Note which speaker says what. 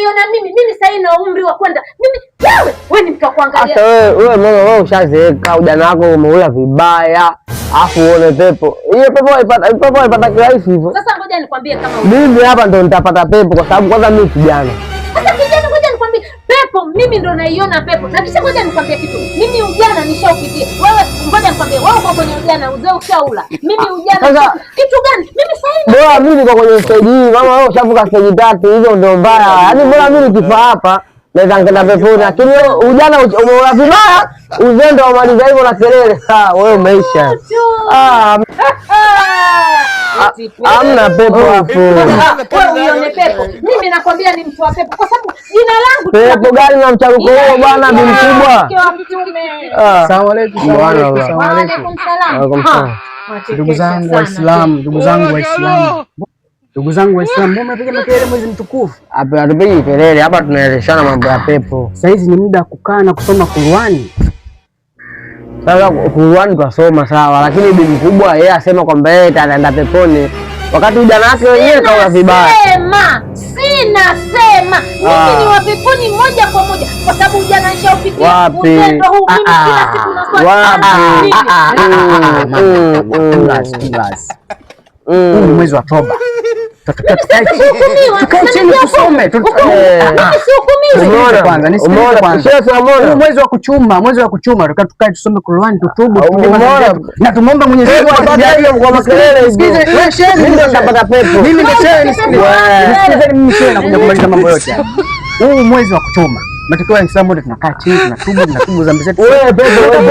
Speaker 1: unaiona mimi sasa ina umri wa kwenda. Mimi wewe ni mtu wa kuangalia.
Speaker 2: Sasa wewe mama wewe ushazeeka, ujana wako umeula vibaya. Afu uone pepo. Hiyo pepo ipata kirahisi hivyo.
Speaker 1: Sasa ngoja nikwambie kama
Speaker 2: mimi hapa ndo nitapata pepo kwa sababu kwanza mimi kijana.
Speaker 1: Sasa kijana, ngoja nikwambie pepo mimi ndo naiona pepo. Na kisha ngoja nikwambie kitu. Mimi ujana nishaupitia. Wewe ngoja nikwambie wewe uko kwenye ujana, uzee ushaula. Mimi ujana kitu gani? Mimi sasa
Speaker 2: bora mimi niko kwenye stage hii. Mama wewe ushavuka stage 3, hizo ndio mbaya. Yaani bora mimi nikifa hapa naweza ngenda peponi, lakini ujana umeula vibaya, uzee ndio umaliza hivyo na kelele. Wewe umeisha. Hamna pepo hapo.
Speaker 1: Wewe uione pepo. Mimi nakwambia ni mtu wa pepo kwa sababu jina langu
Speaker 2: pepo gani na mcharuko huo bwana bi mkubwa.
Speaker 3: Asalamu alaykum.
Speaker 1: Wa alaykum salaam.
Speaker 3: Ndugu zangu Waislamu, ndugu zangu Waislamu, mbona mnapiga makelele mwezi mtukufu?
Speaker 2: Hapa hatupigi kelele, hapa tunaeleshana mambo ya pepo.
Speaker 3: Sasa hizi ni muda wa kukaa na kusoma Qur'ani.
Speaker 2: Sasa Qur'ani twasoma sawa, lakini bi mkubwa yeye asema kwamba yeye ataenda peponi wakati ujana wake wenyewe kaula vibaya.
Speaker 1: Sema mimi ni wa peponi moja kwa moja kwa sababu ujana nishaupitia.
Speaker 2: Wapi?
Speaker 1: Uzendo huu mimi kila siku
Speaker 3: Class. Ni mwezi wa toba. Tukae chini tusome. Kwanza nisikilize kwanza. Mwezi wa kuchuma tukae tusome Qur'an, tutubu, na tumuombe Mwenyezi Mungu atujalie kwa makelele. Sikize wewe shehe, mimi ndo nitapata pepo. Mimi ndo shehe, nisikilize mimi shehe na kuja kumaliza mambo yote hapa. Huu mwezi wa kuchuma matokeo ya Uislamu ndio tunakaa chini tunatubu dhambi zetu.
Speaker 2: Wewe pepo